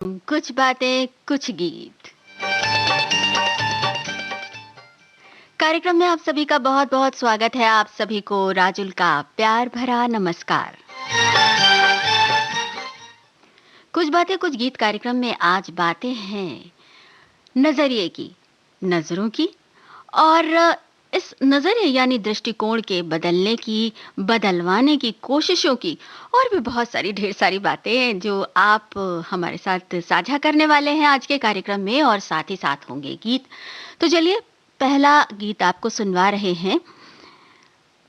कुछ बातें कुछ गीत कार्यक्रम में आप सभी का बहुत बहुत स्वागत है। आप सभी को राजुल का प्यार भरा नमस्कार। कुछ बातें कुछ गीत कार्यक्रम में आज बातें हैं नजरिए की, नजरों की और इस नजरिए यानी दृष्टिकोण के बदलने की, बदलवाने की कोशिशों की और भी बहुत सारी ढेर सारी बातें हैं जो आप हमारे साथ साझा करने वाले हैं आज के कार्यक्रम में और साथ ही साथ होंगे गीत। तो चलिए पहला गीत आपको सुनवा रहे हैं।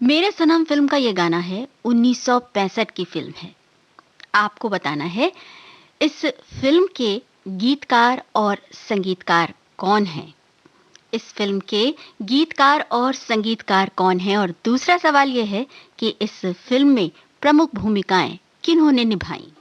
मेरे सनम फिल्म का ये गाना है, 1965 की फिल्म है। आपको बताना है इस फिल्म के गीतकार और संगीतकार कौन हैं। इस फिल्म के गीतकार और संगीतकार कौन हैं और दूसरा सवाल यह है कि इस फिल्म में प्रमुख भूमिकाएं किन्होंने निभाई।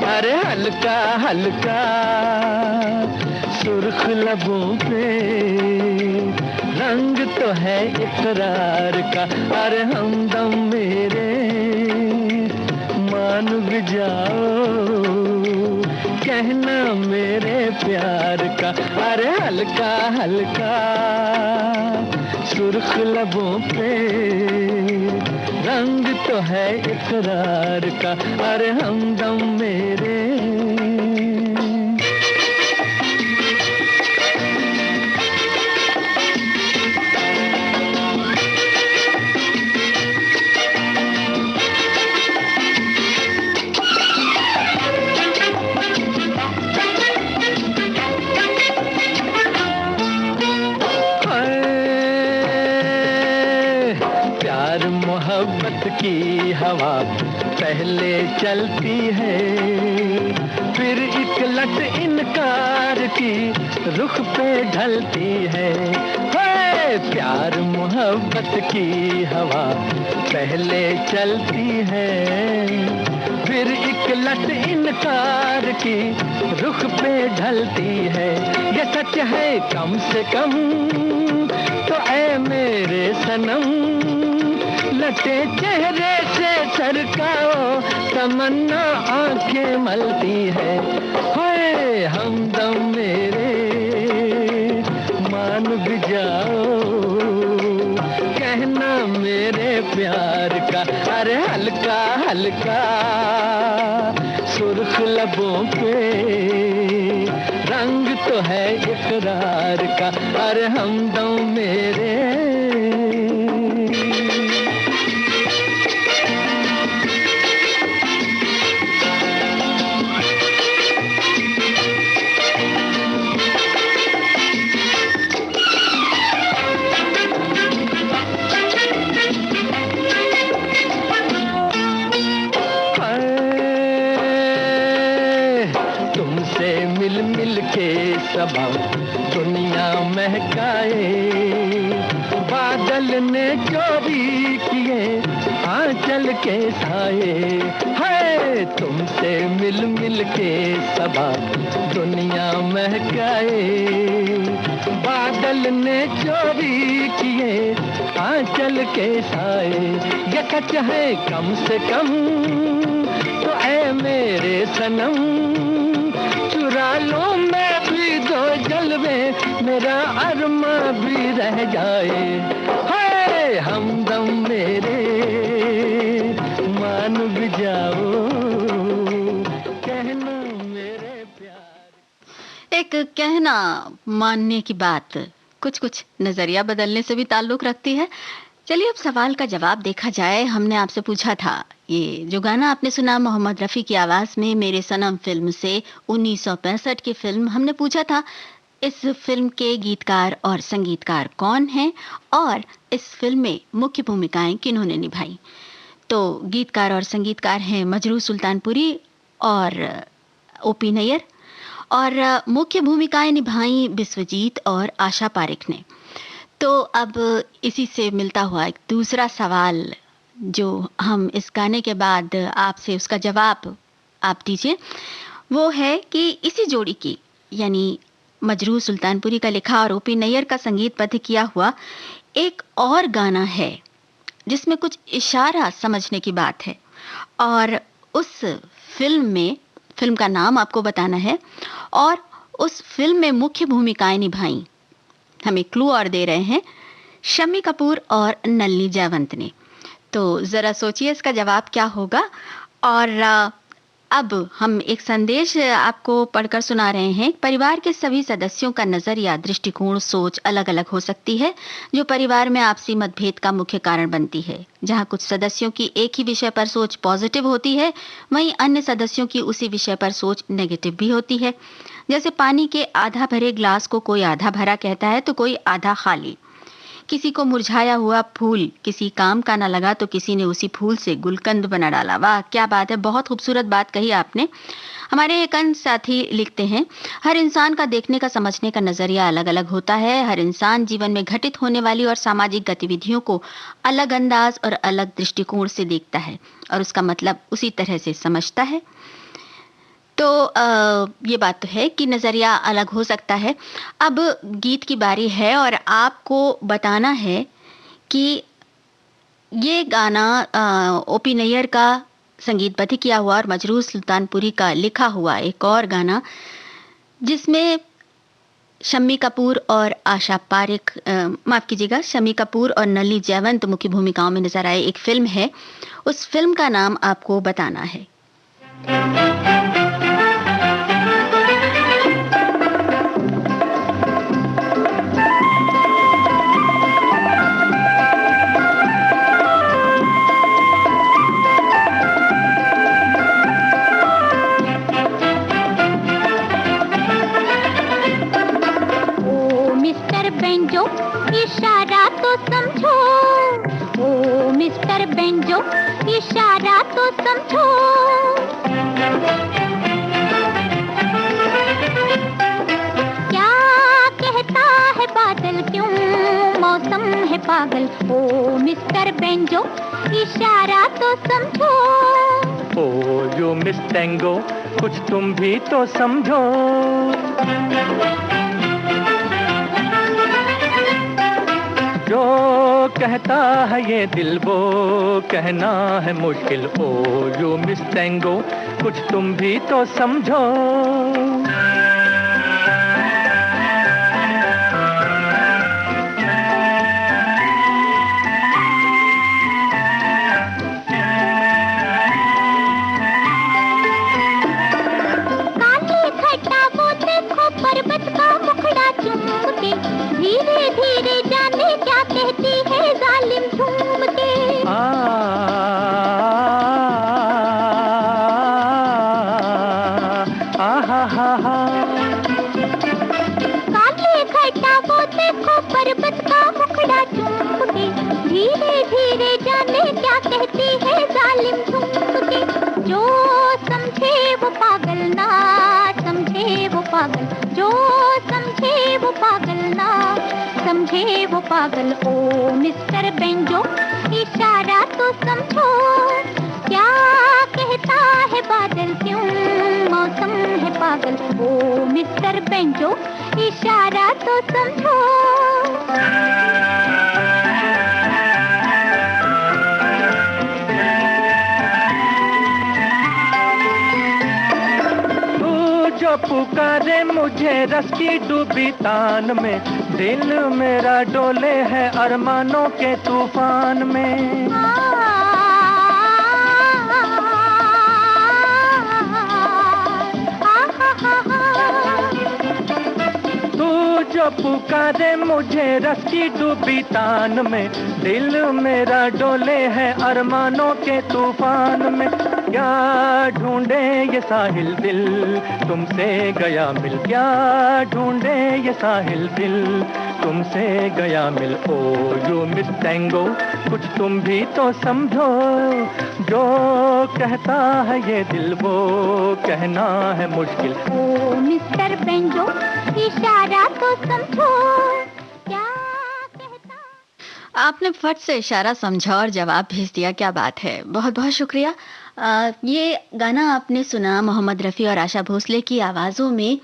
अरे हल्का हल्का सुर्ख लबों पे रंग तो है इकरार का। अरे हमदम मेरे मान भी जाओ कहना मेरे प्यार का। अरे हल्का हल्का सुर्ख लबों पे रंग तो है इकरार का। अरे हमदम मेरे की हवा पहले चलती है, फिर एक लट इनकार की रुख पे ढलती है। प्यार मोहब्बत की हवा पहले चलती है, फिर एक लट इनकार की रुख पे ढलती है। ये सच है कम से कम तो ऐ मेरे सनम, लटे चेहरे से सरकाओ तमन्ना आंखें मलती है। हाय हमदम मेरे मान भी जाओ कहना मेरे प्यार का। अरे हल्का हल्का सुर्ख लबों पे रंग तो है इकरार का। अरे हमदम मेरे सबा दुनिया महकाए, बादल ने चोरी किए आंचल के साए। है तुमसे मिल मिल के सबा दुनिया महकाए, बादल ने चोरी किए आंचल के साए। ये सच है कम से कम तो ऐ मेरे सनम, चुरा लो मैं भी दो जलवे मेरा अरमा भी रह जाए। हाय हमदम मेरे मान भी जाओ, कहना मेरे प्यार। एक कहना मानने की बात कुछ कुछ नजरिया बदलने से भी ताल्लुक रखती है। चलिए अब सवाल का जवाब देखा जाए। हमने आपसे पूछा था, ये जो गाना आपने सुना मोहम्मद रफ़ी की आवाज में मेरे सनम फिल्म से 1965 की फिल्म, हमने पूछा था इस फिल्म के गीतकार और संगीतकार कौन हैं और इस फिल्म में मुख्य भूमिकाएं किन्होंने निभाई। तो गीतकार और संगीतकार हैं मजरूह सुल्तानपुरी और ओपी नैयर, और मुख्य भूमिकाएं निभाई बिस्वजीत और आशा पारेख ने। तो अब इसी से मिलता हुआ एक दूसरा सवाल जो हम इस गाने के बाद आपसे उसका जवाब आप दीजिए, वो है कि इसी जोड़ी की यानी मजरूह सुल्तानपुरी का लिखा और ओपी नैयर का संगीतबद्ध किया हुआ एक और गाना है जिसमें कुछ इशारा समझने की बात है, और उस फिल्म में, फिल्म का नाम आपको बताना है, और उस फिल्म में मुख्य भूमिकाएं निभाई, हमें क्लू और दे रहे हैं, शम्मी कपूर और नलिनी जयवंत ने। तो जरा सोचिए इसका जवाब क्या होगा। और अब हम एक संदेश आपको पढ़कर सुना रहे हैं। परिवार के सभी सदस्यों का नजरिया, दृष्टिकोण, सोच अलग अलग हो सकती है, जो परिवार में आपसी मतभेद का मुख्य कारण बनती है। जहां कुछ सदस्यों की एक ही विषय पर सोच पॉजिटिव होती है, वहीं अन्य सदस्यों की उसी विषय पर सोच नेगेटिव भी होती है। जैसे पानी के आधा भरे ग्लास को कोई आधा भरा कहता है तो कोई आधा खाली। किसी को मुरझाया हुआ फूल किसी काम का ना लगा तो किसी ने उसी फूल से गुलकंद बना डाला। वाह क्या बात है, बहुत खूबसूरत बात कही आपने। हमारे एक अन्य साथी लिखते हैं, हर इंसान का देखने का, समझने का नजरिया अलग अलग होता है। हर इंसान जीवन में घटित होने वाली और सामाजिक गतिविधियों को अलग अंदाज और अलग दृष्टिकोण से देखता है और उसका मतलब उसी तरह से समझता है। तो ये बात तो है कि नज़रिया अलग हो सकता है। अब गीत की बारी है और आपको बताना है कि ये गाना ओपी नैयर का संगीतबद्ध किया हुआ और मजरूह सुल्तानपुरी का लिखा हुआ एक और गाना, जिसमें शम्मी कपूर और आशा पारेख, माफ़ कीजिएगा, शम्मी कपूर और नलिनी जयवंत मुख्य भूमिकाओं में नजर आए, एक फिल्म है। उस फिल्म का नाम आपको बताना है। इशारा तो समझो, ओ मिस्टर बेंजो, इशारा तो समझो। क्या कहता है बादल, क्यों मौसम है पागल, ओ मिस्टर बेंजो, इशारा तो समझो। ओ यू मिस टेंगो, कुछ तुम भी तो समझो। जो कहता है ये दिल वो कहना है मुश्किल, ओ यू मिस टेंगो, कुछ तुम भी तो समझो। काली घटा वो देखो पर्वत का मुखड़ा चूम के, धीरे धीरे जाने क्या कहती है जालिम झूम के। काली घटा वो देखो पर्वत का मुखड़ा चूम के, धीरे धीरे जाने क्या कहती है जालिम झूम के। जो समझे वो पागल, ना समझे वो पागल, जो समझे वो पागल, ना समझे वो पागल, ओ मिस्टर बेंजो, इशारा तो समझो। क्या कहता है बादल, क्यों मौसम है पागल, ओ मिस्टर बेंजो, इशारा तो समझो। जो पुकारे मुझे रस की डूबी तान में, दिल मेरा डोले है अरमानों के तूफान में। जो पुकारे मुझे रस की डूबी तान में, दिल मेरा डोले है अरमानों के तूफान में। क्या ढूंढे ये साहिल दिल तुमसे गया मिल, क्या ढूंढे ये साहिल दिल तुमसे गया मिल। ओ यू मिस टैंगो कुछ तुम भी तो समझो, जो कहता है ये दिल वो कहना है मुश्किल। ओ मिस्टर बेंजो इशारा तो समझो, क्या कहता। आपने फट से इशारा समझा और जवाब भेज दिया, क्या बात है, बहुत बहुत शुक्रिया। ये गाना आपने सुना मोहम्मद रफ़ी और आशा भोसले की आवाज़ों में,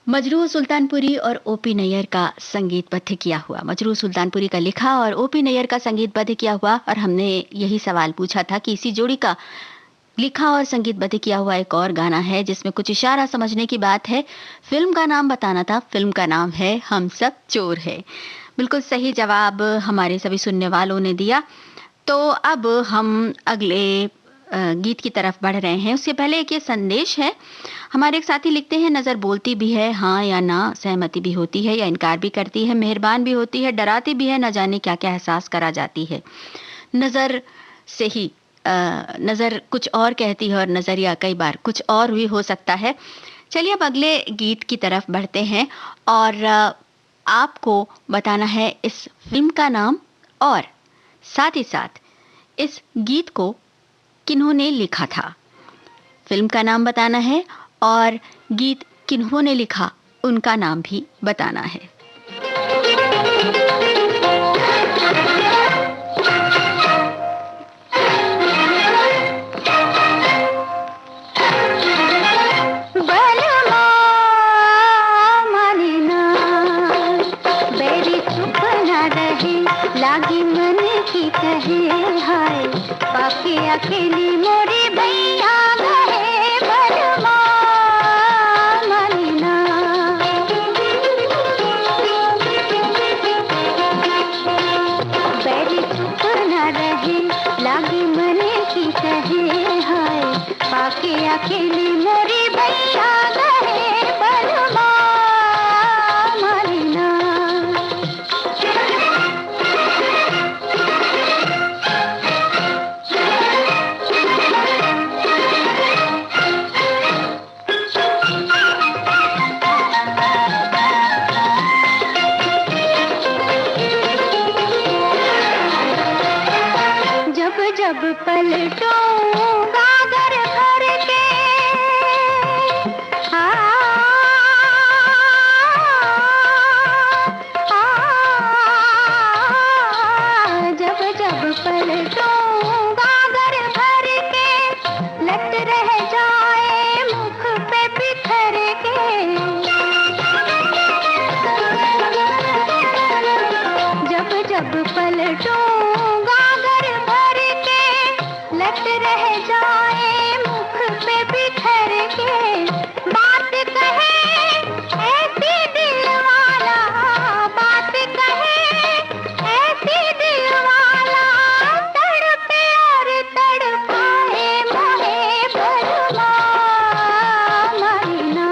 मजरूह सुल्तानपुरी और ओपी नैयर का संगीतबद्ध किया हुआ। मजरूह सुल्तानपुरी का लिखा और ओपी नैयर का संगीतबद्ध किया हुआ। और हमने यही सवाल पूछा था कि इसी जोड़ी का लिखा और संगीतबद्ध किया हुआ एक और गाना है जिसमें कुछ इशारा समझने की बात है। फिल्म का नाम बताना था, फिल्म का नाम है हम सब चोर है। बिल्कुल सही जवाब हमारे सभी सुनने वालों ने दिया। तो अब हम अगले गीत की तरफ बढ़ रहे हैं। उससे पहले एक ये संदेश है। हमारे एक साथी लिखते हैं, नज़र बोलती भी है हाँ या ना, सहमति भी होती है या इनकार भी करती है, मेहरबान भी होती है, डराती भी है, न जाने क्या क्या एहसास करा जाती है। नज़र से ही नज़र कुछ और कहती है और नज़रिया कई बार कुछ और भी हो सकता है। चलिए अब अगले गीत की तरफ बढ़ते हैं और आपको बताना है इस फिल्म का नाम और साथ ही साथ इस गीत को किन्होंने लिखा था। फिल्म का नाम बताना है और गीत किन्होंने लिखा उनका नाम भी बताना है। लागी मन की कहे हाय, बाकी अकेली मोरी भैया गए बलमा मनीना। बैरी चुप न रहे, लागी मन की कहे हाय, बाकी अकेली मोरी भैया गए बलमा मनीना। जब पलटूंगा घर भर के, जब जब पलटूंगा घर भर के, लट रह जाए मुख पे बिखर के। जब जब पलटूंगा घर भर के, लट रह जाए मुख पे बिखर के। बात कहे ऐसी दिल वाला, बात कहे ऐसी दिल वाला, तड़पे और तड़पाए मोहे बलमा महीना।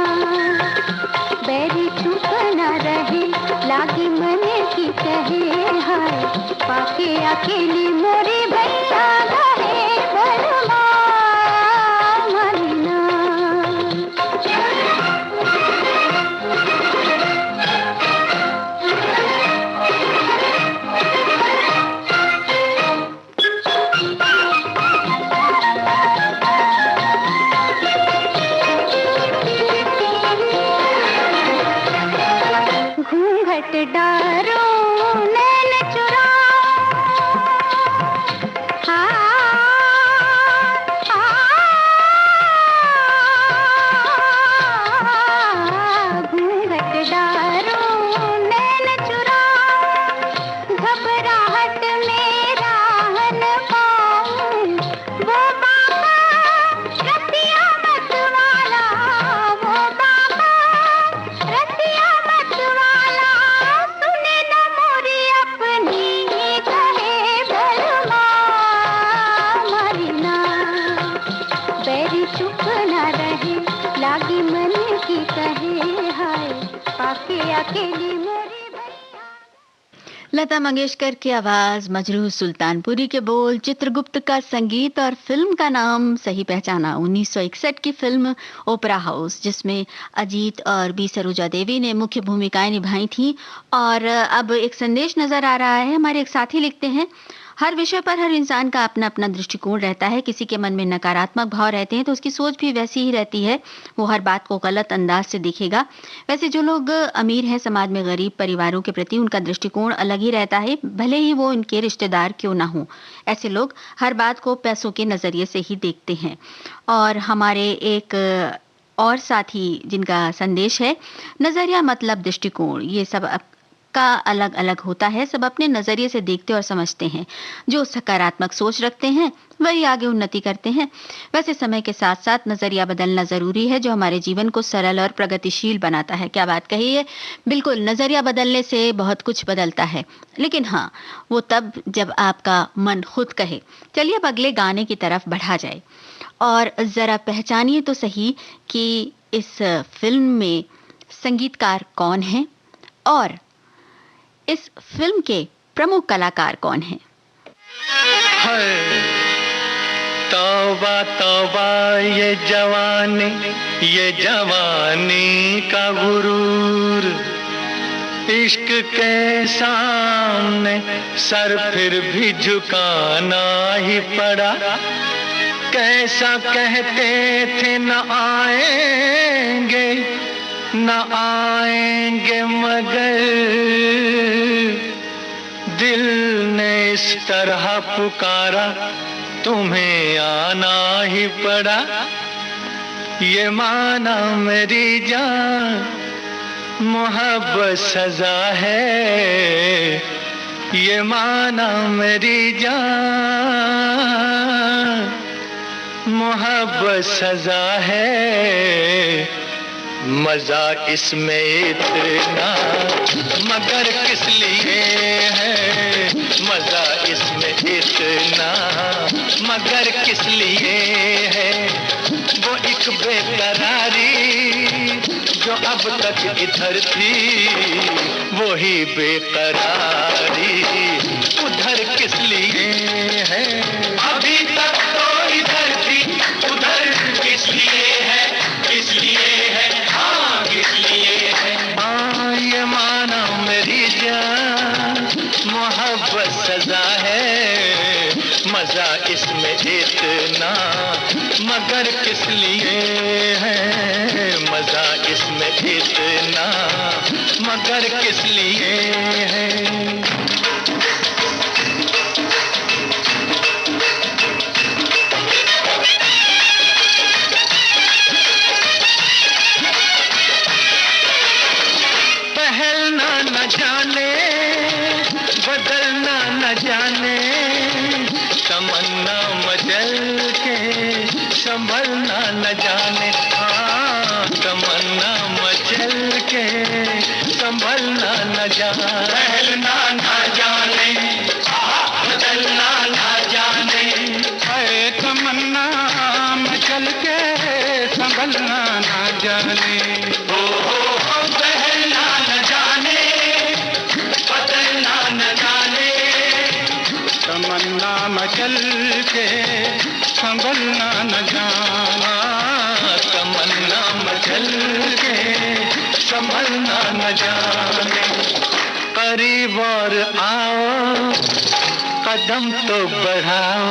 बैरी चुप न रहे, लागी मन की कहे हाय, पाके अकेली मोरी भैया गए बलमा महीना। घूंघट डारो नैन चुराओ, अकेली मेरी भैया। लता मंगेशकर की आवाज, मजरूह सुल्तानपुरी के बोल, चित्रगुप्त का संगीत और फिल्म का नाम सही पहचाना 1961 की फिल्म ओपरा हाउस, जिसमें अजीत और बी सरोजा देवी ने मुख्य भूमिकाएं निभाई थी। और अब एक संदेश नजर आ रहा है। हमारे एक साथी लिखते हैं, हर विषय पर हर इंसान का अपना अपना दृष्टिकोण रहता है। किसी के मन में नकारात्मक भाव रहते हैं तो उसकी सोच भी वैसी ही रहती है, वो हर बात को गलत अंदाज से देखेगा। वैसे जो लोग अमीर हैं, समाज में गरीब परिवारों के प्रति उनका दृष्टिकोण अलग ही रहता है, भले ही वो उनके रिश्तेदार क्यों ना हो। ऐसे लोग हर बात को पैसों के नजरिए से ही देखते हैं। और हमारे एक और साथी जिनका संदेश है, नजरिया मतलब दृष्टिकोण, ये सब का अलग अलग होता है। सब अपने नजरिए से देखते और समझते हैं। जो सकारात्मक सोच रखते हैं वही आगे उन्नति करते हैं। वैसे समय के साथ साथ नजरिया बदलना जरूरी है, जो हमारे जीवन को सरल और प्रगतिशील बनाता है। क्या बात कही है। बिल्कुल, नजरिया बदलने से बहुत कुछ बदलता है, लेकिन हाँ, वो तब जब आपका मन खुद कहे। चलिए अब अगले गाने की तरफ बढ़ा जाए और जरा पहचानिए तो सही कि इस फिल्म में संगीतकार कौन है और इस फिल्म के प्रमुख कलाकार कौन हैं। तौबा तौबा ये जवानी का गुरूर, इश्क के सामने सर फिर भी झुकाना ही पड़ा। कैसा कहते थे न आएंगे मगर दिल ने इस तरह पुकारा, तुम्हें आना ही पड़ा। ये माना मेरी जान मोहब्बत सजा है, ये माना मेरी जान मोहब्बत सजा है। मजा इसमें इतना मगर किस लिए है, मजा इसमें इतना मगर किस लिए है। वो एक बेकरारी जो अब तक इधर थी, वही बेकरारी उधर किस लिए है। अभी तक तो इधर थी, उधर किस लिए है, किस लिए है, ये माना मेरी जान मोहब्बत सजा है। मजा इसमें इतना मगर किस लिए है, मजा इसमें इतना मगर किस लिए है। जाने बदलना न जाने, तमन्ना मचल के संभलना न जाने। हाँ, तमन्ना मचल के संभलना न जाने। बदलना न जाने, बदलना न जाने। है तमन्ना मचल के संभलना न जाने। तमन्ना मचल के संभलना न जाना, तमन्ना मचल के संभलना न जाने। करीब और आओ, कदम तो बढ़ाओ,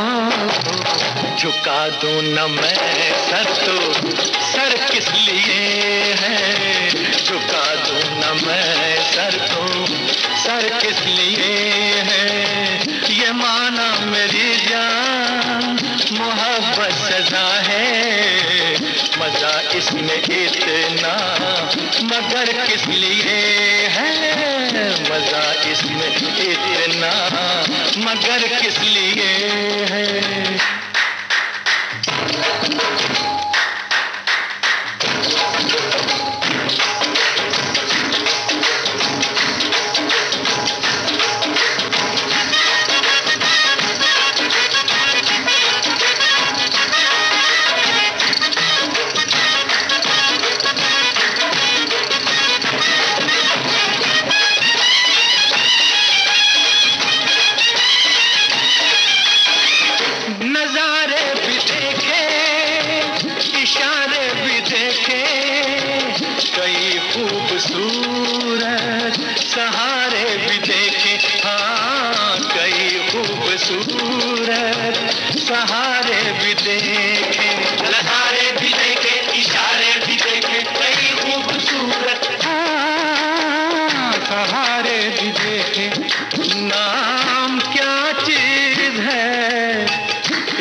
झुका दूं न मैं सर तो सर किस लिए है। झुका दूं न मैं सर तो सर किस लिए है। ये माना मेरी जान मोहब्बत सजा है। मजा इसमें इतना मगर किस लिए है, मजा इसमें इतना मगर किस लिए है। सहारे भी देखे, नजारे भी देखे, इशारे भी देखे, कई खूबसूरत सहारे भी देखे। नाम क्या चीज है,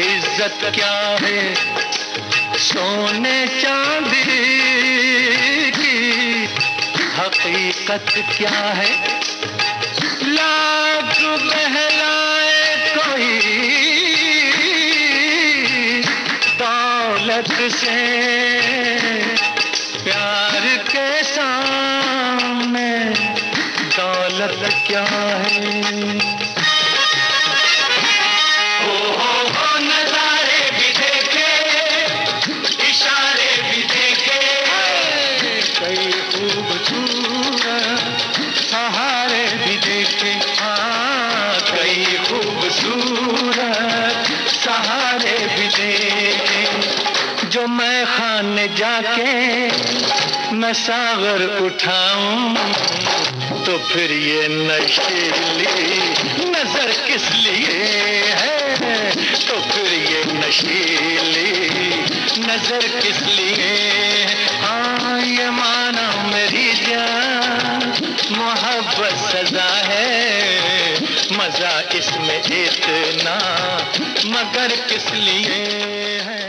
इज्जत क्या है, सोने चांदी की हकीकत क्या है। लाख बहलाए कोई दौलत से, प्यार के सामने दौलत क्या है। नजारे भी देखे, इशारे भी देखे, कई खूबसूरत सहारे भी देखे, हाँ कई खूबसूरत सहारे भी देखे। जो मैं खाने जाके मैं सागर उठाऊं, तो फिर ये नशीली नजर किस लिए है, तो फिर ये नशीली नजर किस लिए। हाँ ये माना मेरी जान मोहब्बत सजा है, मजा इसमें इतना मगर किस लिए है।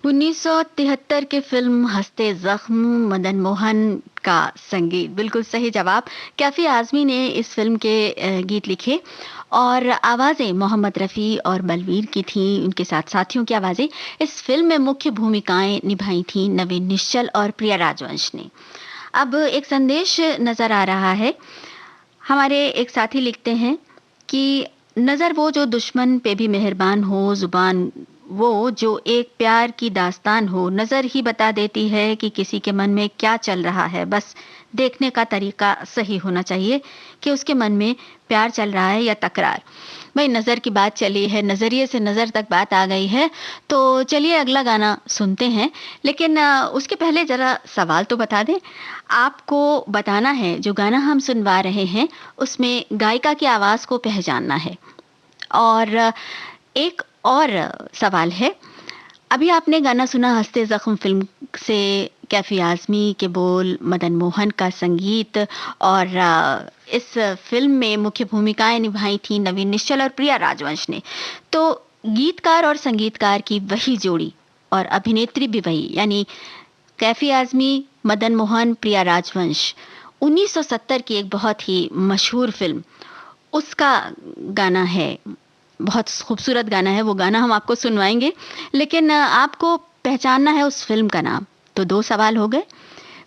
1973 की फिल्म हंसते जख्म, मदन मोहन का संगीत। बिल्कुल सही जवाब। कैफी आजमी ने इस फिल्म के गीत लिखे और आवाजें मोहम्मद रफ़ी और बलवीर की थीं, उनके साथ साथियों की आवाजें। इस फिल्म में मुख्य भूमिकाएं निभाई थीं नवीन निश्चल और प्रिया राजवंश ने। अब एक संदेश नजर आ रहा है। हमारे एक साथी लिखते हैं कि नजर वो जो दुश्मन पे भी मेहरबान हो, जुबान वो जो एक प्यार की दास्तान हो, नजर ही बता देती है कि किसी के मन में क्या चल रहा है। बस देखने का तरीका सही होना चाहिए कि उसके मन में प्यार चल रहा है या तकरार। भाई नजर की बात चली है, नजरिए से नजर तक बात आ गई है, तो चलिए अगला गाना सुनते हैं। लेकिन उसके पहले जरा सवाल तो बता दें। आपको बताना है जो गाना हम सुनवा रहे हैं उसमें गायिका की आवाज को पहचानना है। और एक और सवाल है, अभी आपने गाना सुना हंसते जख्म फिल्म से, कैफी आजमी के बोल, मदन मोहन का संगीत, और इस फिल्म में मुख्य भूमिकाएं निभाई थी नवीन निश्चल और प्रिया राजवंश ने। तो गीतकार और संगीतकार की वही जोड़ी और अभिनेत्री भी वही, यानी कैफी आजमी, मदन मोहन, प्रिया राजवंश। 1970 की एक बहुत ही मशहूर फिल्म, उसका गाना है, बहुत खूबसूरत गाना है। वो गाना हम आपको सुनवाएंगे, लेकिन आपको पहचानना है उस फिल्म का नाम। तो दो सवाल हो गए।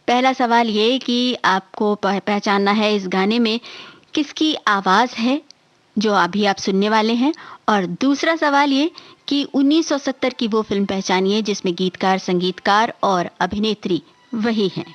पहला सवाल ये कि आपको पहचानना है इस गाने में किसकी आवाज़ है जो अभी आप सुनने वाले हैं, और दूसरा सवाल ये कि 1970 की वो फिल्म पहचानिए जिसमें गीतकार, संगीतकार और अभिनेत्री वही हैं।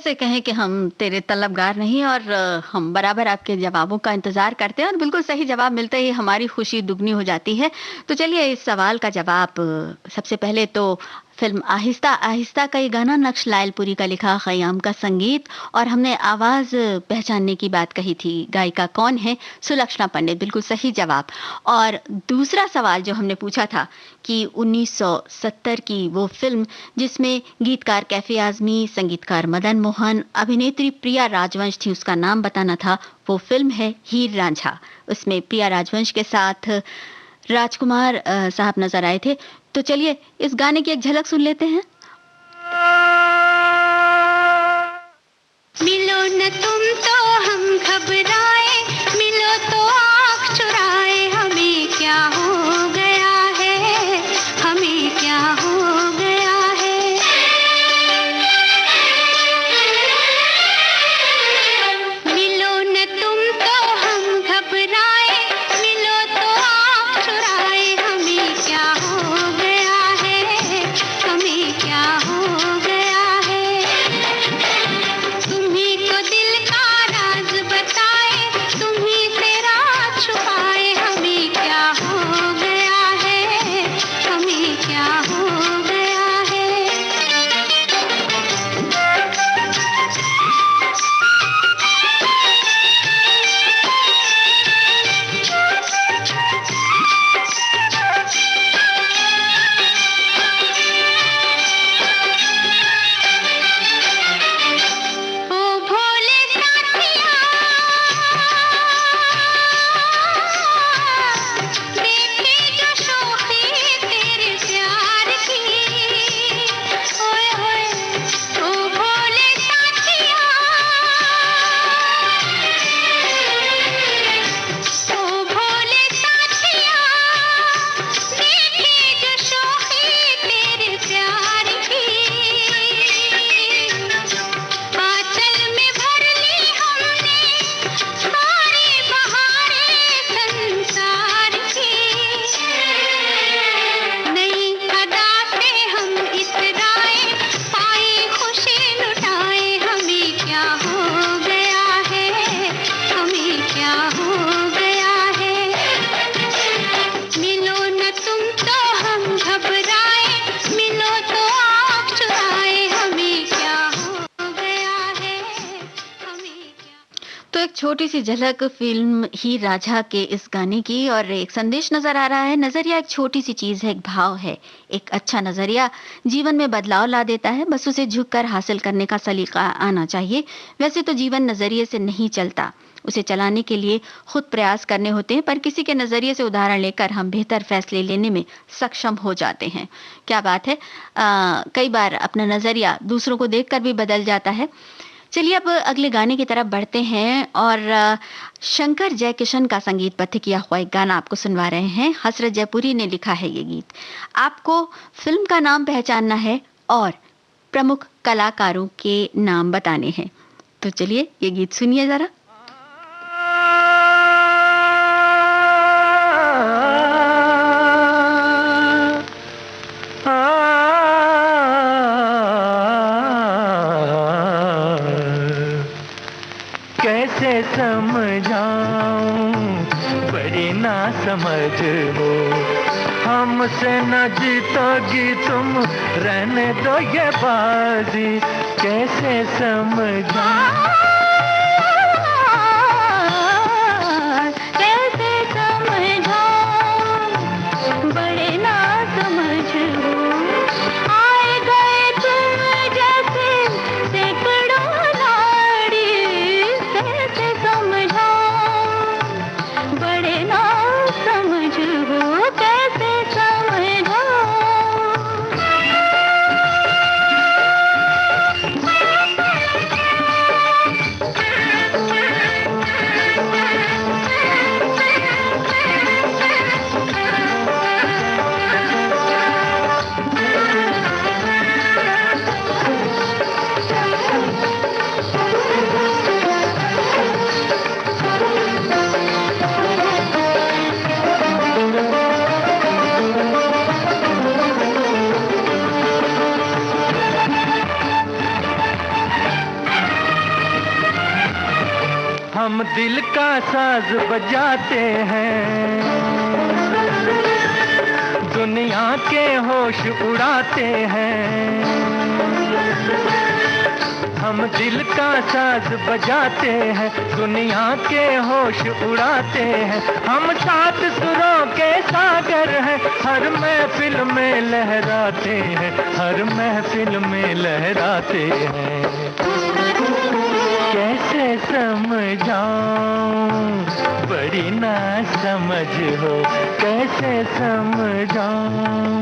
से कहें कि हम तेरे तलबगार नहीं, और हम बराबर आपके जवाबों का इंतज़ार करते हैं और बिल्कुल सही जवाब मिलते ही हमारी खुशी दुगनी हो जाती है। तो चलिए इस सवाल का जवाब सबसे पहले तो फ़िल्म आहिस्ता आहिस्ता का ये गाना नक्श लायलपुरी का लिखा, ख़याम का संगीत, और हमने आवाज़ पहचानने की बात कही थी। गायिका कौन है? सुलक्षणा पंडित, बिल्कुल सही जवाब। और दूसरा सवाल जो हमने पूछा था कि 1970 की वो फ़िल्म जिसमें गीतकार कैफ़ी आज़मी, संगीतकार मदन मोहन, अभिनेत्री प्रिया राजवंश थी, उसका नाम बताना था। वो फ़िल्म है हीर रांझा। उसमें प्रिया राजवंश के साथ राजकुमार साहब नजर आए थे। तो चलिए इस गाने की एक झलक सुन लेते हैं। मिलो न तुम तो हम घबराए, मिलो तो आँख चुराए, हमें क्या हो गया है, हमें क्या हो गया है। मिलो न तुम तो हम घबराए, मिलो तो आँख चुराए, हमें क्या हो गया है, हमें क्या हो गया है। तुम्ही को दिल का राज बताए, तुम्ही से राज छुपाए, हमें क्या हो गया है, हमें क्या हो गया है। ओ भोले साथिया, देखी जो शोखी तेरे प्यार की, ओए होए। ओ भोले साथिया, ओ भोले साथिया, देखी जो शोखी तेरे प्यार की। आंचल में भर ली हमने सारी बहारें संसार की। नई अदा से हम इतराए, पाई खुशी लुटाए, हमें क्या हो गया है, हमें क्या हो गया है। मिलो न तुम तो हम घबराए, मिलो तो आँख चुराए, हमें क्या हो गया है, हमें क्या। तो एक छोटी सी झलक फिल्म हीर रांझा के इस गाने की, और एक संदेश नजर आ रहा है। नजरिया एक छोटी सी चीज है, एक भाव है। एक अच्छा नजरिया जीवन में बदलाव ला देता है, बस उसे झुककर हासिल करने का सलीका आना चाहिए। वैसे तो जीवन नजरिए से नहीं चलता, उसे चलाने के लिए खुद प्रयास करने होते हैं, पर किसी के नजरिए से उदाहरण लेकर हम बेहतर फैसले लेने में सक्षम हो जाते हैं। क्या बात है। कई बार अपना नजरिया दूसरों को देखकर भी बदल जाता है। चलिए अब अगले गाने की तरफ बढ़ते हैं, और शंकर जयकिशन का संगीतबद्ध किया हुआ एक गाना आपको सुनवा रहे हैं। हसरत जयपुरी ने लिखा है ये गीत। आपको फिल्म का नाम पहचानना है और प्रमुख कलाकारों के नाम बताने हैं। तो चलिए ये गीत सुनिए जरा। कैसे समझाऊं, बड़ी ना समझ हो, हमसे न जीतोगी तुम, रहने दो ये बाजी। कैसे समझाऊं, कैसे समझाऊं, बड़े ना समझ हो, आए गए तुम जैसे सैकड़ों नाड़ी। कैसे समझाऊं, बड़े ना समझ हो, कैसे समझाऊं। हम दिल का साज बजाते हैं, दुनिया के होश उड़ाते हैं। हम दिल का साज बजाते हैं, दुनिया के होश उड़ाते हैं। हम सात सुरों के सागर हैं, हर महफिल में लहराते हैं, हर महफिल में लहराते हैं। कैसे समझाऊं, बड़ी ना समझ हो, कैसे समझाऊं।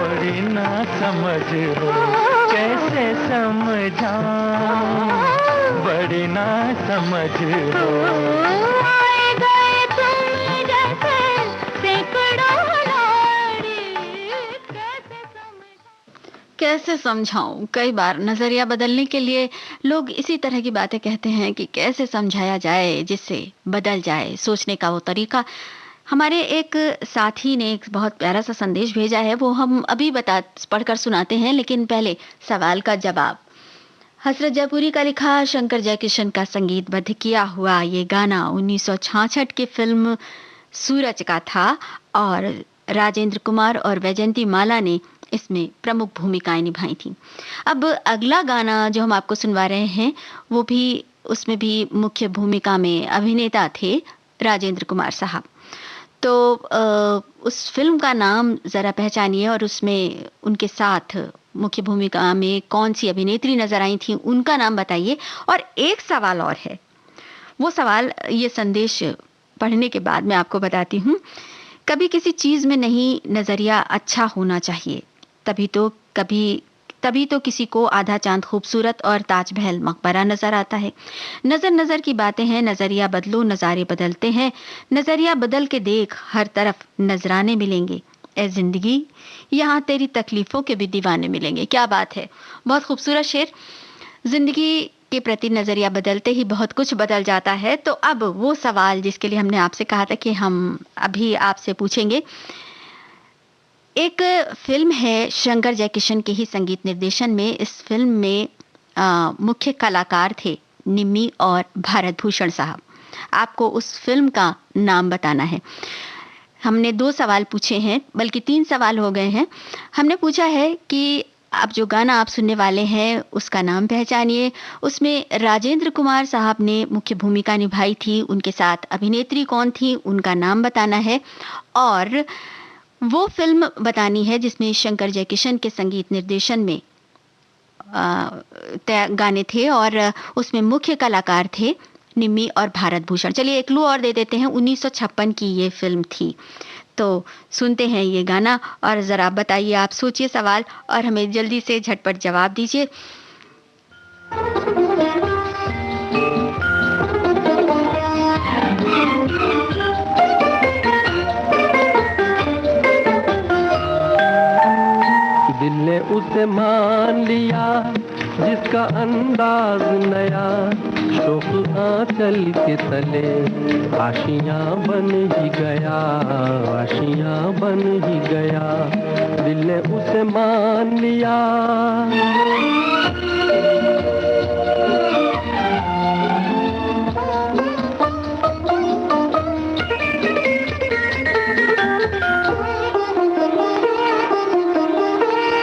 बड़ी ना समझ हो, कैसे समझाऊं, बड़ी ना समझ हो। आए गए तुम जैसे सैकड़ों नारी, कैसे समझाऊं। कई बार नजरिया बदलने के लिए लोग इसी तरह की बातें कहते हैं कि कैसे समझाया जाए जिससे बदल जाए सोचने का वो तरीका। हमारे एक साथी ने एक बहुत प्यारा सा संदेश भेजा है, वो हम अभी पढ़कर सुनाते हैं, लेकिन पहले सवाल का जवाब। हसरत जयपुरी का लिखा, शंकर जयकिशन का संगीतबद्ध किया हुआ ये गाना 1966 की फिल्म सूरज का था और राजेंद्र कुमार और वैजयंती माला ने इसमें प्रमुख भूमिकाएं निभाई थी। अब अगला गाना जो हम आपको सुनवा रहे हैं वो भी, उसमें भी मुख्य भूमिका में अभिनेता थे राजेंद्र कुमार साहब। तो उस फिल्म का नाम जरा पहचानिए और उसमें उनके साथ मुख्य भूमिका में कौन सी अभिनेत्री नजर आई थी, उनका नाम बताइए। और एक सवाल और है, वो सवाल ये संदेश पढ़ने के बाद मैं आपको बताती हूँ। कभी किसी चीज में नहीं नजरिया अच्छा होना चाहिए, तभी तो किसी को आधा चांद खूबसूरत और ताजमहल मकबरा नजर आता है। नजर नजर की बातें हैं, नजरिया बदलो नजारे बदलते हैं, नजरिया बदल के देख हर तरफ नजराने मिलेंगे। ए जिंदगी यहाँ तेरी तकलीफों के भी दीवाने मिलेंगे। क्या बात है, बहुत खूबसूरत शेर। जिंदगी के प्रति नजरिया बदलते ही बहुत कुछ बदल जाता है। तो अब वो सवाल जिसके लिए हमने आपसे कहा था कि हम अभी आपसे पूछेंगे। एक फिल्म है शंकर जयकिशन के ही संगीत निर्देशन में। इस फिल्म में मुख्य कलाकार थे निम्मी और भारत भूषण साहब। आपको उस फिल्म का नाम बताना है। हमने 2 सवाल पूछे हैं, बल्कि 3 सवाल हो गए हैं। हमने पूछा है कि अब जो गाना आप सुनने वाले हैं उसका नाम पहचानिए, उसमें राजेंद्र कुमार साहब ने मुख्य भूमिका निभाई थी, उनके साथ अभिनेत्री कौन थी उनका नाम बताना है, और वो फिल्म बतानी है जिसमें शंकर जयकिशन के संगीत निर्देशन में गाने थे और उसमें मुख्य कलाकार थे निम्मी और भारत भूषण। चलिए एक क्लू और दे देते हैं, 1956 की ये फिल्म थी। तो सुनते हैं ये गाना और जरा बताइए, आप सोचिए सवाल और हमें जल्दी से झटपट जवाब दीजिए। दिल ने उसे मान लिया जिसका अंदाज नया, शोक आंचल के तले आशियां बन ही गया, आशियां बन ही गया। दिल ने उसे मान लिया।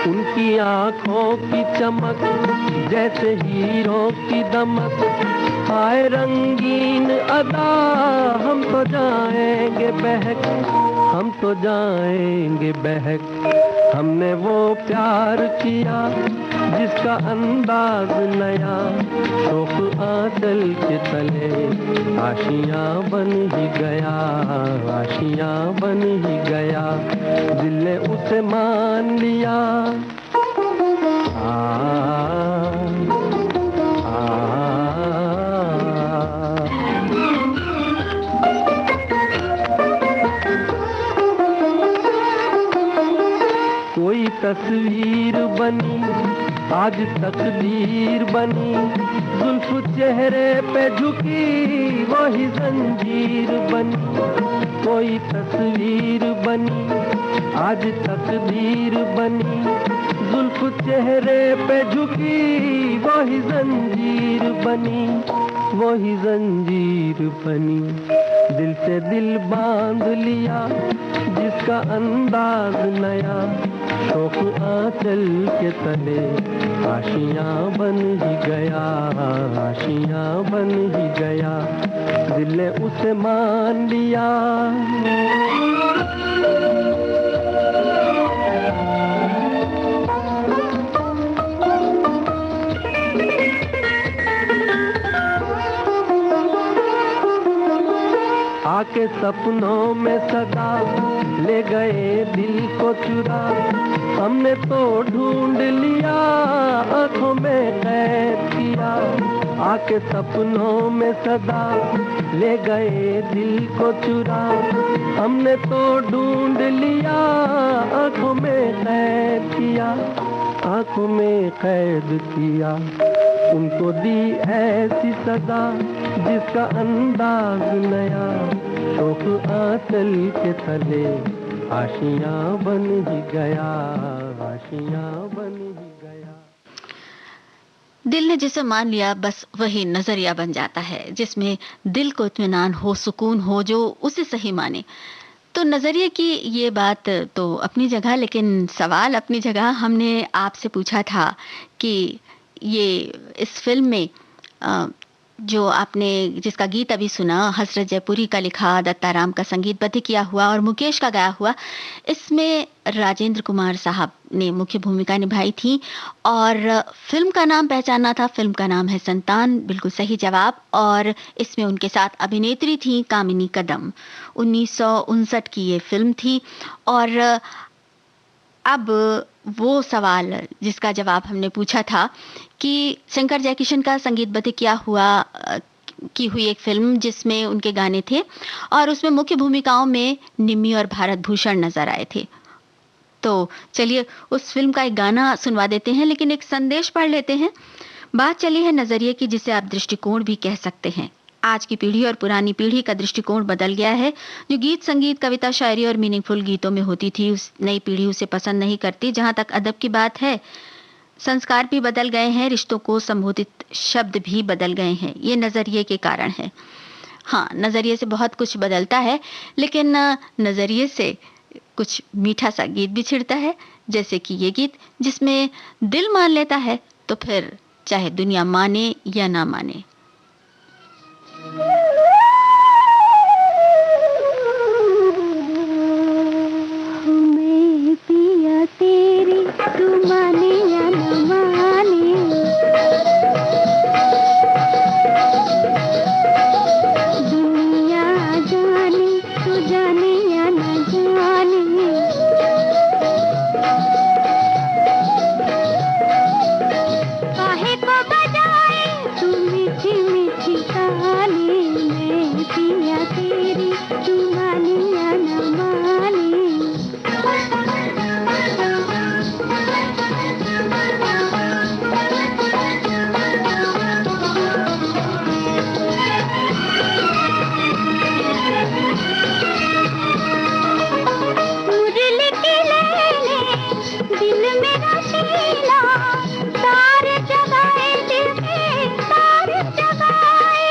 उनकी आंखों की चमक जैसे हीरों की दमक, आए रंगीन अदा हम तो जाएंगे बहक, हम तो जाएंगे बहक। हमने वो प्यार किया जिसका अंदाज नया, शौक आंचल के तले आशियां बन ही गया, आशियां बन ही गया, दिल ने उसे मान लिया। कोई तस्वीर बनी आज तकदीर बनी, जुल्फ चेहरे पे झुकी वही जंजीर बनी। कोई तस्वीर बनी आज तकदीर बनी, जुल्फ चेहरे पे झुकी वही जंजीर बनी, वही जंजीर बनी। दिल से दिल बांध लिया जिसका अंदाज नया, शौक आंचल के तले आशियां बन ही गया, आशियां बन ही गया, दिल ने उसे मान लिया। आके सपनों में सदा ले गए दिल को चुरा, हमने तो ढूंढ लिया आंखों में कैद किया। आके सपनों में सदा ले गए दिल को चुरा, हमने तो ढूंढ लिया आंखों में कैद किया, आंखों में कैद किया। उनको दी ऐसी सजा जिसका अंदाज नया, शौक आंचल के तले आशियां बन ही गया, आशियां बन ही गया। दिल ने जिसे मान लिया बस वही नजरिया बन जाता है, जिसमें दिल को इत्मीनान हो, सुकून हो, जो उसे सही माने। तो नजरिए की ये बात तो अपनी जगह, लेकिन सवाल अपनी जगह। हमने आपसे पूछा था कि ये इस फिल्म में जो आपने जिसका गीत अभी सुना, हसरत जयपुरी का लिखा, दत्ताराम का संगीतबद्ध किया हुआ और मुकेश का गाया हुआ, इसमें राजेंद्र कुमार साहब ने मुख्य भूमिका निभाई थी। और फिल्म का नाम पहचाना था, फिल्म का नाम है संतान, बिल्कुल सही जवाब। और इसमें उनके साथ अभिनेत्री थी कामिनी कदम। 1959 की ये फिल्म थी। और अब वो सवाल जिसका जवाब हमने पूछा था कि शंकर जयकिशन का संगीतबद्ध किया हुआ की हुई एक फिल्म जिसमें उनके गाने थे और उसमें मुख्य भूमिकाओं में निम्मी और भारत भूषण नजर आए थे। तो चलिए उस फिल्म का एक गाना सुनवा देते हैं, लेकिन एक संदेश पढ़ लेते हैं। बात चली है नजरिए की, जिसे आप दृष्टिकोण भी कह सकते हैं। आज की पीढ़ी और पुरानी पीढ़ी का दृष्टिकोण बदल गया है। जो गीत, संगीत, कविता, शायरी और मीनिंगफुल गीतों में होती थी, उस नई पीढ़ी उसे पसंद नहीं करती। जहां तक अदब की बात है, संस्कार भी बदल गए हैं, रिश्तों को संबोधित शब्द भी बदल गए हैं। ये नजरिए के कारण है। हाँ, नजरिए से बहुत कुछ बदलता है, लेकिन नजरिए से कुछ मीठा सा गीत भी छिड़ता है, जैसे कि ये गीत, जिसमें दिल मान लेता है तो फिर चाहे दुनिया माने या ना माने। मैं पिया तेरी, तू माने या न माने, दुनिया जाने तू जाने या न जाने, काहे को बजाए तू मीठी मीठी कहानी। मैं पिया तेरी, तू माने या न माने। मुरली के लैले दिल मेरा शीला, तार जगाए दिल में तार जगाए।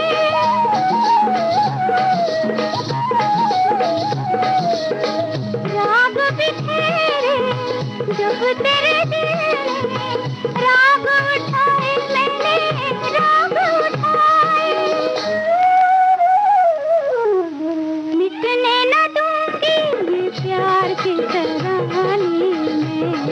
राग बिखेरे जब तेरे दिल में, राग उठाए मैंने राग उठाए। मिटने न दूंगी ये प्यार की तरानी। मैं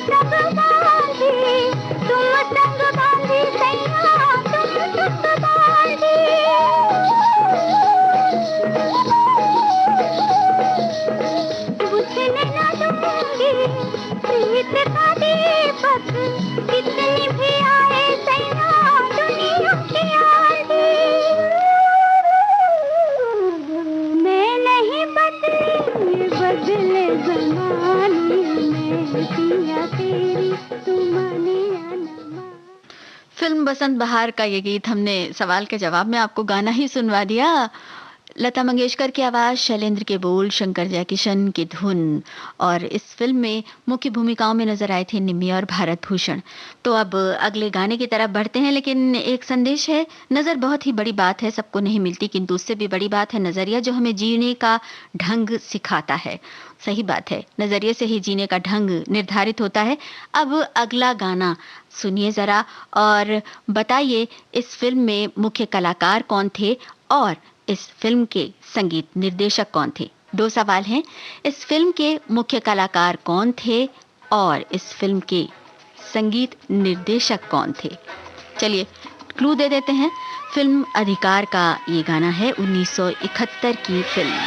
सब बांधी, तुम संग बांधी सैया, तुम संग बांधी। बुझने न दूंगी प्रीत का दीपक, कितनी भी आए सैया दुनिया की आंधी। मैं नहीं बदली, बदले ज़माने में, पिया तेरी तू माने या न माने। फिल्म बसंत बहार का ये गीत हमने सवाल के जवाब में आपको गाना ही सुनवा दिया। लता मंगेशकर की आवाज, शैलेंद्र के बोल, शंकर जयकिशन की धुन। और इस फिल्म में मुख्य भूमिकाओं में नजर आए थे निम्मी और भारत भूषण। तो अब अगले गाने की तरफ बढ़ते हैं, लेकिन एक संदेश है। नजर बहुत ही बड़ी बात है, सबको नहीं मिलती, किंतु उससे भी बड़ी बात है नजरिया, जो हमें जीने का ढंग सिखाता है। सही बात है, नजरिए से ही जीने का ढंग निर्धारित होता है। अब अगला गाना सुनिए जरा और बताइए इस फिल्म में मुख्य कलाकार कौन थे और इस फिल्म के संगीत निर्देशक कौन थे। 2 सवाल हैं। इस फिल्म के मुख्य कलाकार कौन थे और इस फिल्म के संगीत निर्देशक कौन थे। चलिए क्लू दे देते हैं। फिल्म अधिकार का ये गाना है, 1971 की फिल्म।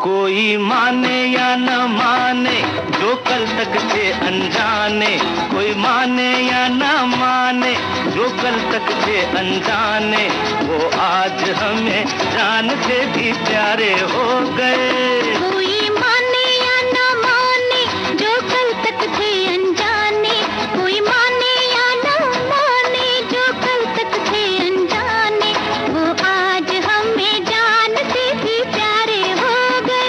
कोई माने या न माने जो कल तक थे अनजाने, कोई माने या न माने जो कल तक थे अनजाने, वो आज हमें जान से भी प्यारे हो गए। कोई माने या न माने जो कल तक थे अनजाने, कोई माने या न माने जो कल तक थे अनजाने, वो आज हमें जान से भी प्यारे हो गए।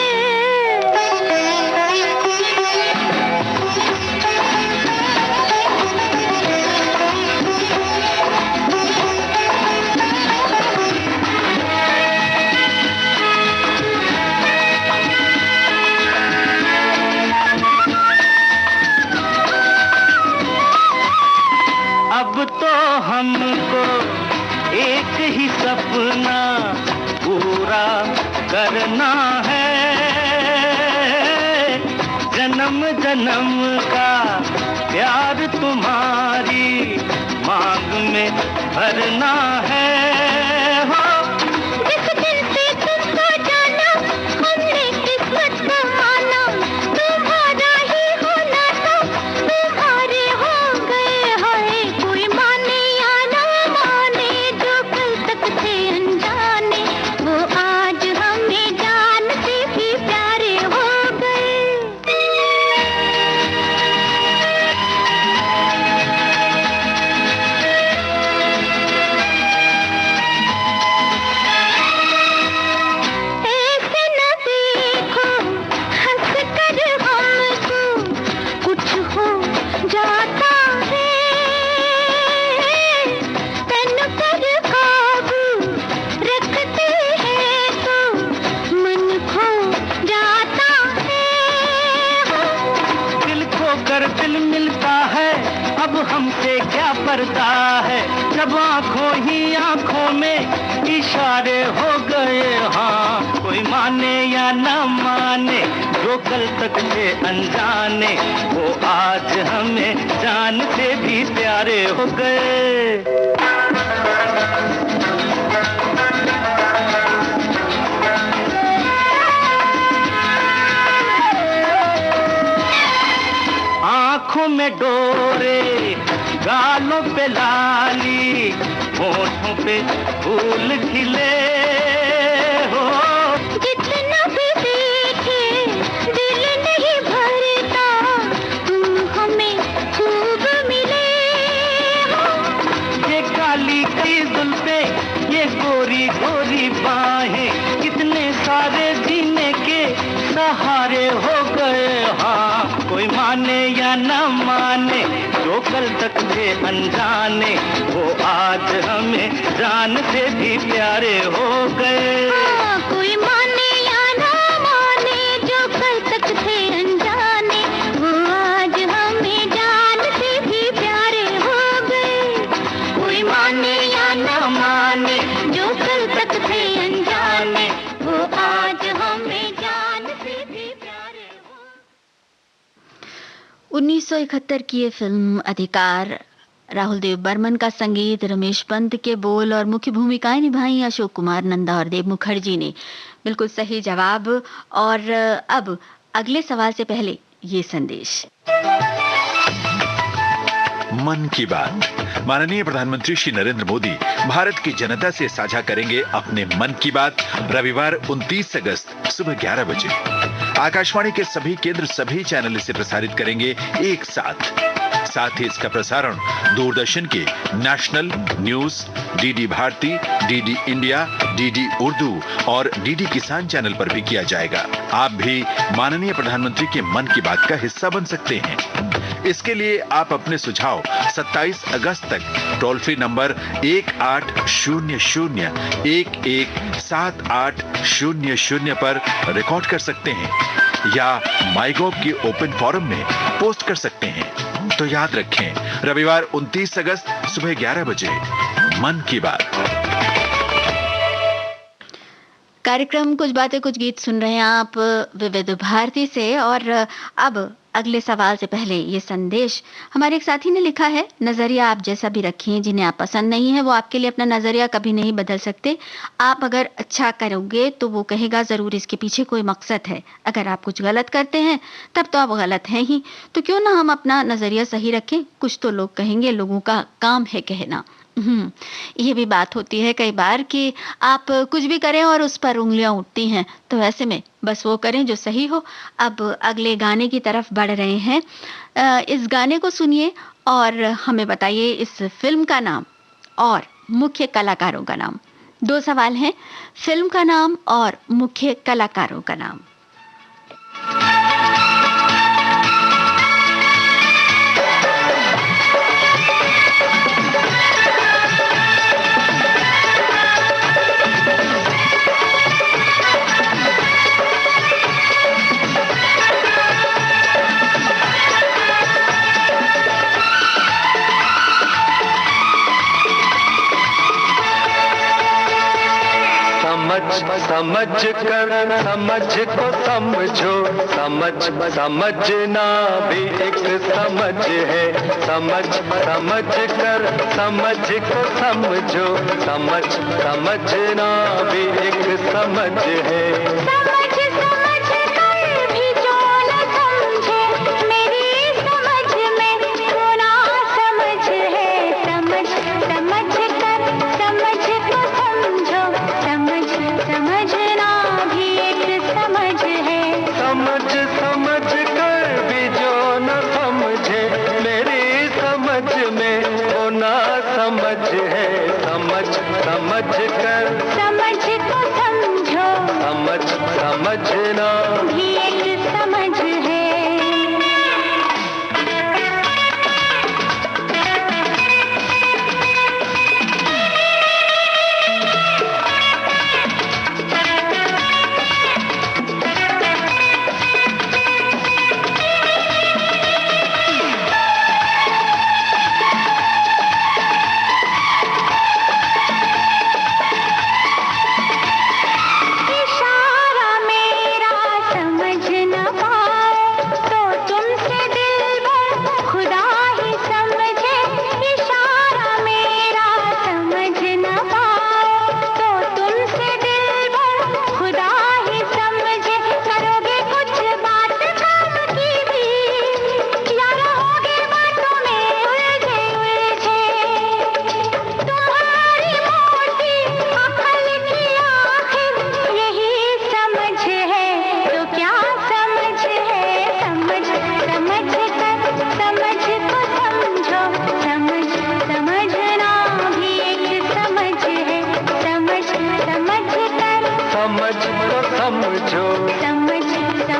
अब तो हमको एक ही सपना पूरा करना है, जन्म जन्म का प्यार तुम्हारी मांग में भरना है। हो जिस दिन से तुमको जाना हमने किस्मत को माना, तुम्हारा ही होना था तुम्हारे हो गए। हाय कोई माने या न माने जो कल तक थे अनजाने, वो आज हमें जान से भी प्यारे हो गए। ऐसे न देखो हंस कर हमको, कुछ हो जाता है तन पर काबू रखते हैं तो मन खो जाता है। दिल खो कर दिल मिलता है, अब हमसे क्या पर्दा है, जब आंखों ही आंखों में इशारे हो गए। हाँ कोई माने या न माने जो कल तक थे अनजाने, वो आज हमें जान से भी प्यारे हो गए। आंखों में डोरे, गालों पे लाली, होठों पे फूल खिले। हो जितना भी देखे दिल नहीं भरता, तुम हमें खूब मिले। ये काली कई जुल्फे, ये गोरी गोरी बाहें, कितने सारे जीने के सहारे हो गए। हाँ कोई माने या न माने जो कल तक थे अनजाने, वो आज हमें जान से भी प्यारे हो गए। हाँ, कोई माने या न माने जो कल तक थे अनजाने, वो आज हमें जान से भी प्यारे हो गए। कोई माने या न माने जो 1971 की ये फिल्म अधिकार, राहुल देव बर्मन का संगीत, रमेश पंत के बोल और मुख्य भूमिकाएं निभाई अशोक कुमार नंदा और देव मुखर्जी ने। बिल्कुल सही जवाब। और अब अगले सवाल से पहले ये संदेश। मन की बात। माननीय प्रधानमंत्री श्री नरेंद्र मोदी भारत की जनता से साझा करेंगे अपने मन की बात रविवार 29 अगस्त सुबह 11 बजे। आकाशवाणी के सभी केंद्र, सभी चैनल इसे प्रसारित करेंगे एक साथ ही इसका प्रसारण दूरदर्शन के national news, DD Bharati, DD India, DD Urdu और डीडी किसान चैनल पर भी किया जाएगा। आप भी माननीय प्रधानमंत्री के मन की बात का हिस्सा बन सकते हैं। इसके लिए आप अपने सुझाव 27 अगस्त तक टोल फ्री नंबर 1800-117800 पर रिकॉर्ड कर सकते हैं या माईगोव के ओपन फोरम में पोस्ट कर सकते हैं। तो याद रखें, रविवार 29 अगस्त सुबह 11 बजे मन की बात। कार्यक्रम कुछ बातें कुछ गीत सुन रहे हैं आप विविध भारती से। और अब अगले सवाल से पहले ये संदेश हमारे एक साथी ने लिखा है। नजरिया आप जैसा भी रखें, जिन्हें आप पसंद नहीं है वो आपके लिए अपना नजरिया कभी नहीं बदल सकते। आप अगर अच्छा करोगे तो वो कहेगा जरूर इसके पीछे कोई मकसद है। अगर आप कुछ गलत करते हैं तब तो आप गलत हैं ही। तो क्यों ना हम अपना नजरिया सही रखें। कुछ तो लोग कहेंगे, लोगों का काम है कहना। ये भी बात होती है कई बार कि आप कुछ भी करें और उस पर उंगलियां उठती हैं। तो ऐसे में बस वो करें जो सही हो। अब अगले गाने की तरफ बढ़ रहे हैं। इस गाने को सुनिए और हमें बताइए इस फिल्म का नाम और मुख्य कलाकारों का नाम। 2 सवाल हैं, फिल्म का नाम और मुख्य कलाकारों का नाम। समझ कर समझ को समझो, समझना भी एक समझ है। समझ कर समझ को समझो, समझना भी एक समझ है। समझना भी एक समझ है।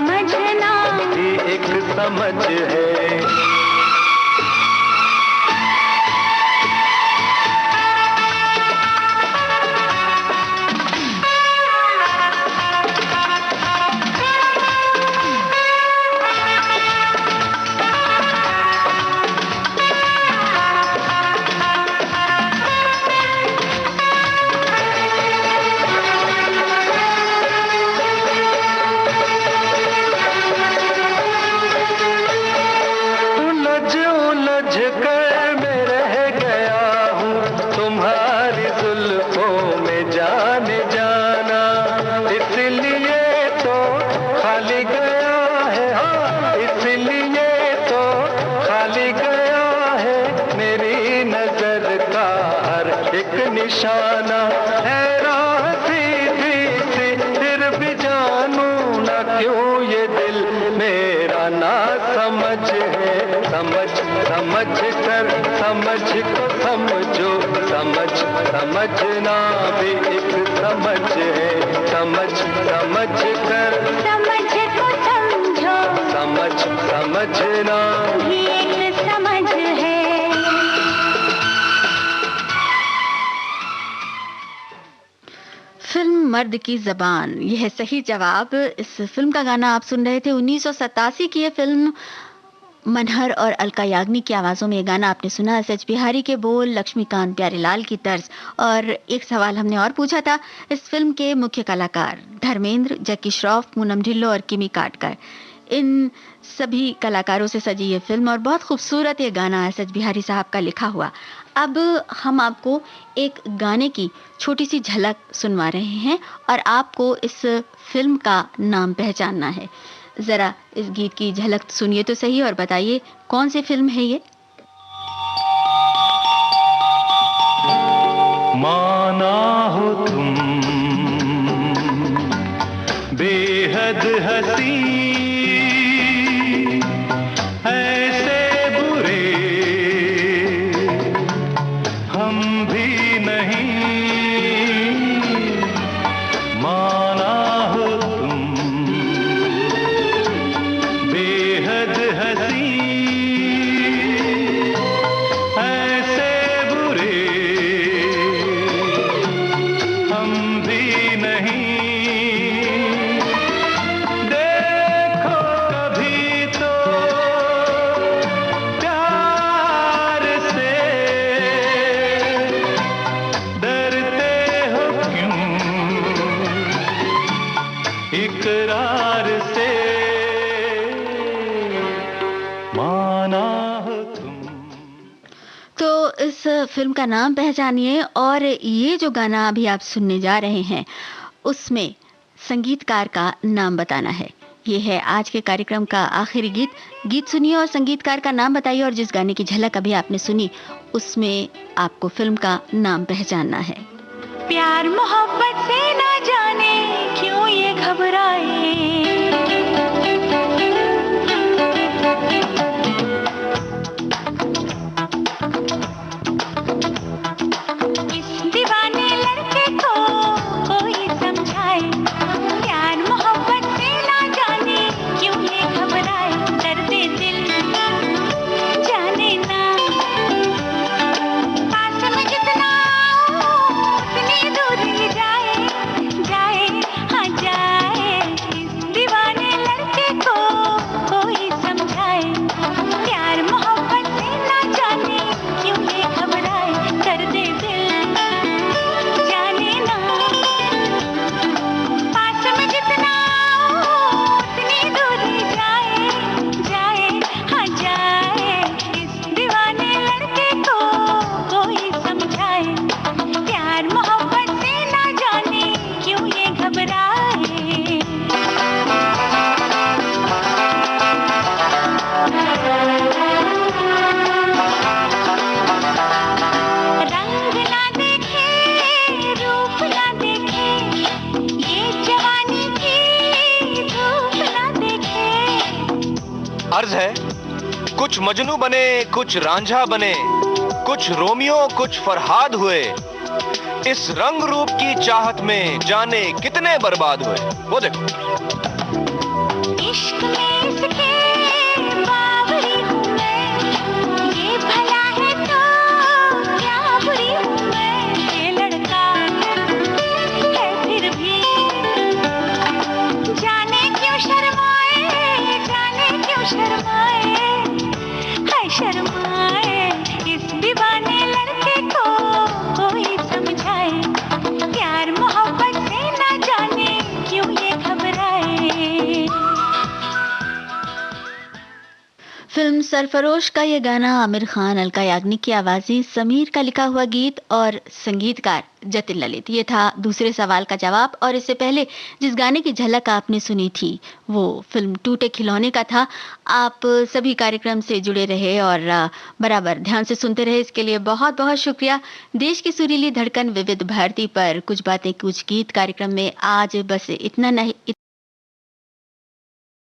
समझना भी एक समझ है। समझ समझ कर समझ को समझो, समझ समझना भी एक समझ है, समझ समझ कर समझ को समझो, समझ समझना भी एक समझ है। फिल्म मर्द की जबान, यह है सही जवाब। इस फिल्म का गाना आप सुन रहे थे। 1987 की यह फिल्म, मनहर और अलका याग्निक की आवाजों में ये गाना आपने सुना। एस एच बिहारी के बोल, लक्ष्मीकांत प्यारेलाल की तर्ज। और एक सवाल हमने और पूछा था, इस फिल्म के मुख्य कलाकार धर्मेंद्र, जैकी श्रॉफ, पूनम ढिल्लों और किमी काटकर। इन सभी कलाकारों से सजी ये फिल्म और बहुत खूबसूरत ये गाना एस एच बिहारी साहब का लिखा हुआ। अब हम आपको एक गाने की छोटी सी झलक सुनवा रहे हैं और आपको इस फिल्म का नाम पहचानना है। जरा इस गीत की झलक सुनिए तो सही और बताइए कौन सी फिल्म है ये। माना हो तुम बेहद हसी, ऐसे बुरे हम भी नहीं, माना हो तुम बेहद हसी, ऐसे बुरे हम भी नहीं। देखो कभी तो प्यार से, डरते हो क्यों इकरार से, माना हो तुम। तो इस फिल्म का नाम पहचानिए और ये जो गाना अभी आप सुनने जा रहे हैं उसमें संगीतकार का नाम बताना है। ये है आज के कार्यक्रम का आखिरी गीत। गीत सुनिए और संगीतकार का नाम बताइए और जिस गाने की झलक अभी आपने सुनी उसमें आपको फिल्म का नाम पहचानना है। प्यार मोहब्बत से ना जाने क्यों ये घबराए, इस दीवाने लड़के को कोई समझाए। प्यार मोहब्बत से ना जाने क्यों ये घबराए, दर्दे दिल जाने ना, पास में जितना उतनी दूरी जाए, जाए हाँ जाए। इस दीवाने लड़के को कोई समझाए। प्यार मोहब्बत से ना जाने क्यों ये घबराए, दर्दे दिल जाने ना, पास में जितना उतनी दूरी जाए, जाए हाँ जाए। इस दीवाने लड़के को कोई समझाए। प्यार मोहब्बत से ना जाने क्यों ये घबराए। रंग ना देखे, रूप ना देखे, ये जवानी की धूप ना देखे। अर्ज है, कुछ मजनू बने, कुछ रांझा बने, कुछ रोमियो कुछ फरहाद हुए, इस रंग रूप की चाहत में जाने कितने बर्बाद हुए। वो देखो, इश्क में इसके बावरी हूँ मैं, ये भला है तो क्या बुरी हूँ मैं। ये लड़का है फिर भी जाने क्यों शर्माए, जाने क्यों शर्माए, है शर्माए। इस दीवाने लड़के को कोई समझाए। प्यार मोहब्बत से ना जाने क्यों ये घबराए। फिल्म सरफरोश का ये गाना आमिर खान, अलका याग्निक की आवाज़ें, समीर का लिखा हुआ गीत और संगीतकार जतिन ललित। ये था दूसरे सवाल का जवाब। और इससे पहले जिस गाने की झलक आपने सुनी थी वो फिल्म टूटे खिलौने का था। आप सभी कार्यक्रम से जुड़े रहे और बराबर ध्यान से सुनते रहे, इसके लिए बहुत बहुत शुक्रिया। देश की सुरीली धड़कन विविध भारती पर कुछ बातें कुछ गीत कार्यक्रम में आज बस इतना नहीं